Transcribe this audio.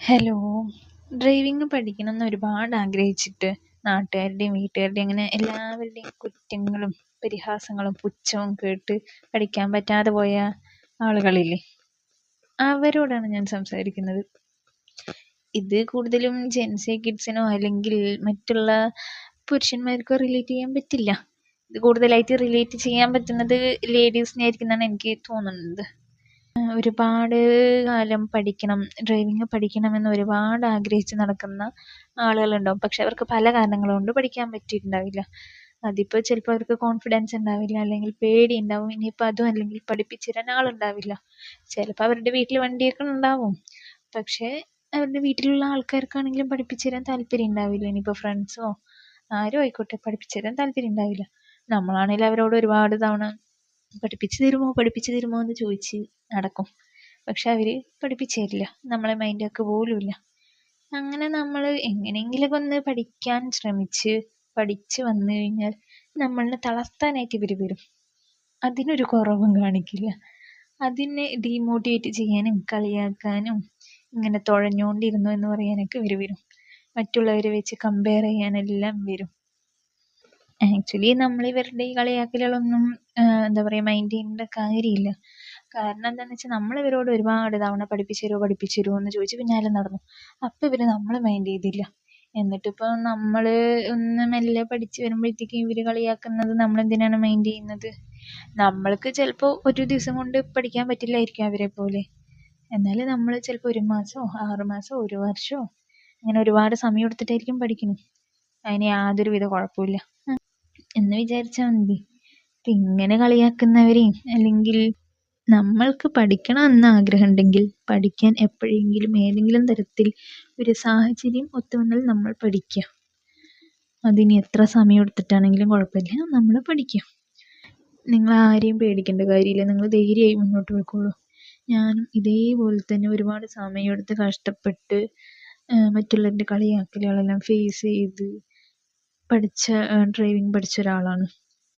Hello. Driving പഠിക്കണമെന്ന് ഒരുപാട് ആഗ്രഹിച്ചിട്ട് നാട്ടുകാരുടെയും വീട്ടുകാരുടെയും അങ്ങനെ എല്ലാവരുടെയും കുറ്റങ്ങളും പരിഹാസങ്ങളും പുച്ഛവും കേട്ട് പഠിക്കാൻ പറ്റാതെ പോയ ആളുകളില്ലേ, അവരോടാണ് ഞാൻ സംസാരിക്കുന്നത്. ഇത് കൂടുതലും ജെൻസി കിഡ്സിനോ അല്ലെങ്കിൽ മറ്റുള്ള പുരുഷന്മാർക്കോ റിലേറ്റ് ചെയ്യാൻ പറ്റില്ല. ഇത് കൂടുതലായിട്ട് റിലേറ്റ് ചെയ്യാൻ പറ്റുന്നത് ലേഡീസിനായിരിക്കും എന്നാണ് എനിക്ക് തോന്നുന്നത്. ഒരുപാട് കാലം പഠിക്കണം, ഡ്രൈവിംഗ് പഠിക്കണമെന്ന് ഒരുപാട് ആഗ്രഹിച്ച് നടക്കുന്ന ആളുകളുണ്ടാവും. പക്ഷെ അവർക്ക് പല കാരണങ്ങൾ കൊണ്ട് പഠിക്കാൻ പറ്റിയിട്ടുണ്ടാവില്ല. അതിപ്പോൾ ചിലപ്പോൾ അവർക്ക് കോൺഫിഡൻസ് ഉണ്ടാവില്ല, അല്ലെങ്കിൽ പേടി ഉണ്ടാവും. ഇനിയിപ്പോൾ അതും അല്ലെങ്കിൽ പഠിപ്പിച്ചു തരാൻ ആളുണ്ടാവില്ല. ചിലപ്പോൾ അവരുടെ വീട്ടിൽ വണ്ടിയൊക്കെ ഉണ്ടാവും, പക്ഷേ അവരുടെ വീട്ടിലുള്ള ആൾക്കാർക്കാണെങ്കിലും പഠിപ്പിച്ചു തരാൻ താല്പര്യം ഉണ്ടാവില്ല. ഇനിയിപ്പോൾ ഫ്രണ്ട്സോ ആരും ആയിക്കോട്ടെ, പഠിപ്പിച്ചു തരാൻ താല്പര്യം ഉണ്ടാവില്ല. നമ്മളാണെങ്കിലും അവരോട് ഒരുപാട് തവണ പഠിപ്പിച്ചു തരുമോ എന്ന് ചോദിച്ച് നടക്കും. പക്ഷെ അവർ പഠിപ്പിച്ചു തരില്ല, നമ്മളെ മൈൻഡാക്കുക പോലുമില്ല. അങ്ങനെ നമ്മൾ എങ്ങനെയെങ്കിലുമൊക്കെ ഒന്ന് പഠിക്കാൻ ശ്രമിച്ച് പഠിച്ച് വന്നു കഴിഞ്ഞാൽ നമ്മളെ തളർത്താനായിട്ട് ഇവർ വരും. അതിനൊരു കുറവും കാണിക്കില്ല. അതിനെ ഡീമോട്ടിവേറ്റ് ചെയ്യാനും കളിയാക്കാനും ഇങ്ങനെ തുഴഞ്ഞുകൊണ്ടിരുന്നു എന്ന് പറയാനൊക്കെ ഇവർ വരും. മറ്റുള്ളവരെ വെച്ച് കമ്പയർ ചെയ്യാനെല്ലാം വരും. ആക്ച്വലി നമ്മൾ ഇവരുടെ ഈ കളിയാക്കലുകളൊന്നും എന്താ പറയുക, മൈൻഡ് ചെയ്യേണ്ട കാര്യമില്ല. കാരണം എന്താണെന്ന് വെച്ചാൽ നമ്മൾ ഇവരോട് ഒരുപാട് തവണ പഠിപ്പിച്ചു തരുമോ എന്ന് ചോദിച്ച് പിന്നാലെ നടന്നു. അപ്പോൾ ഇവർ നമ്മളെ മൈൻഡ് ചെയ്തില്ല. എന്നിട്ടിപ്പോൾ നമ്മൾ ഒന്ന് മെല്ലെ പഠിച്ച് വരുമ്പോഴത്തേക്കും ഇവർ കളിയാക്കുന്നത് നമ്മളെന്തിനാണ് മൈൻഡ് ചെയ്യുന്നത്? നമ്മൾക്ക് ചിലപ്പോൾ ഒരു ദിവസം കൊണ്ട് പഠിക്കാൻ പറ്റില്ലായിരിക്കും അവരെ പോലെ. എന്നാൽ നമ്മൾ ചിലപ്പോൾ 1 മാസമോ 6 മാസമോ 1 വർഷമോ അങ്ങനെ ഒരുപാട് സമയം എടുത്തിട്ടായിരിക്കും പഠിക്കുന്നത്. അതിന് യാതൊരുവിധ കുഴപ്പമില്ല എന്ന് വിചാരിച്ചാൽ മതി. ഇങ്ങനെ കളിയാക്കുന്നവരെയും, അല്ലെങ്കിൽ നമ്മൾക്ക് പഠിക്കണം എന്ന ആഗ്രഹം ഉണ്ടെങ്കിൽ പഠിക്കാൻ എപ്പോഴെങ്കിലും ഏതെങ്കിലും തരത്തിൽ ഒരു സാഹചര്യം ഒത്തുവന്നാൽ നമ്മൾ പഠിക്കുക. അതിന് എത്ര സമയം എടുത്തിട്ടാണെങ്കിലും കുഴപ്പമില്ല, നമ്മൾ പഠിക്കുക. നിങ്ങൾ ആരെയും പേടിക്കേണ്ട കാര്യമില്ല, നിങ്ങൾ ധൈര്യമായി മുന്നോട്ട് പോയിക്കോളൂ. ഞാനും ഇതേപോലെ തന്നെ ഒരുപാട് സമയമെടുത്ത് കഷ്ടപ്പെട്ട് മറ്റുള്ളവരുടെ കളിയാക്കലുകളെല്ലാം ഫേസ് ചെയ്ത് ഡ്രൈവിംഗ് പഠിച്ച ഒരാളാണ്.